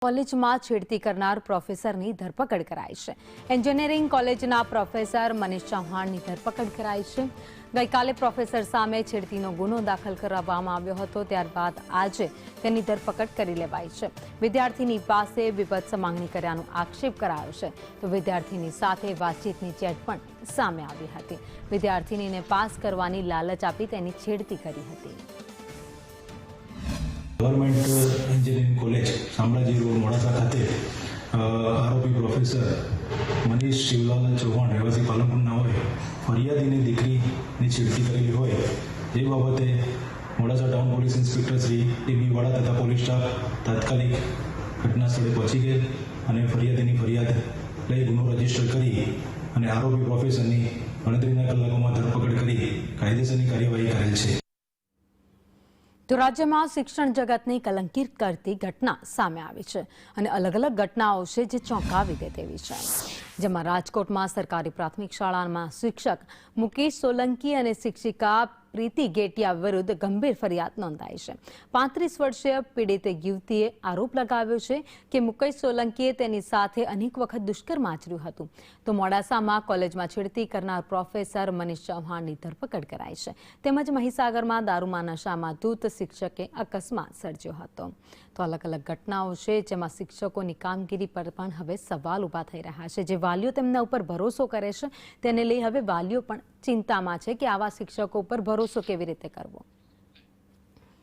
કોલેજમાં છેડતી કરનાર પ્રોફેસરની ધરપકડ કરાઈ છે। એન્જિનિયરિંગ કોલેજના પ્રોફેસર મનીષ ચૌહાણની ધરપકડ કરાઈ છે। ગઈકાલે પ્રોફેસર સામે છેડતીનો ગુનો દાખલ કરવામાં આવ્યો હતો, ત્યારબાદ આજે તેની ધરપકડ કરી લેવાઈ છે। વિદ્યાર્થીની પાસે વિભત્સ માંગણી કર્યાનો આક્ષેપ કરાયો છે, તો વિદ્યાર્થીની સાથે વાતચીતની ચેટ પણ સામે આવી હતી। વિદ્યાર્થીનીને પાસ કરવાની લાલચ આપી તેની છેડતી કરી હતી। Government engineering college Shamlaji road Modasa ખાતે આરોપી પ્રોફેસર મનીષ શિવલાલ ચૌહાણ રહેવાસી પાલનપુરના હોય ફરિયાદીની દીકરીની છેડતી કરેલી હોય જે બાબતે Modasa town police inspector Shri TB વાળા તથા પોલીસ સ્ટાફ તાત્કાલિક ઘટના સ્થળે પહોંચી ગયેલ અને ફરિયાદીની ફરિયાદ લઈ ગુનો રજીસ્ટર કરી અને આરોપી પ્રોફેસરની ગણતરીના કલાકોમાં ધરપકડ કરી કાયદેસરની કાર્યવાહી કરેલ છે। તો રાજ્યમાં શિક્ષણ જગતને કલંકિત કરતી ઘટના સામે આવી છે અને અલગ અલગ ઘટનાઓ છે જે ચોંકાવી દે તેવી છે, જેમાં રાજકોટમાં સરકારી પ્રાથમિક શાળામાં શિક્ષક મુકેશ સોલંકી અને શિક્ષિકા પ્રીતિ ગેટિયા વિરુદ્ધ ગંભીર ફરિયાદ નોંધાઈ છે। 35 વર્ષીય પીડિત યુવતીએ આરોપ લગાવ્યો છે કે મુકેશ સોલંકીએ તેની સાથે અનેક વખત દુષ્કર્મ આચર્યું હતું। તો મોડાસામાં કોલેજમાં છેડતી કરનાર પ્રોફેસર મનીષ ચૌહાણની ધરપકડ કરાઈ છે, તેમજ મહીસાગરમાં દારૂમાં નશામાં ધૂત શિક્ષકે અકસ્માત સર્જ્યો હતો। તો અલગ અલગ ઘટનાઓ છે જેમાં શિક્ષકોની કામગીરી પર પણ હવે સવાલ ઊભા થઈ રહ્યા છે। જે વાલીઓ તેમના ઉપર ભરોસો કરે છે તેને લઈ હવે વાલીઓ પણ ચિંતામાં છે કે આવા શિક્ષકો ઉપર ભરોસો કેવી રીતે કરવો।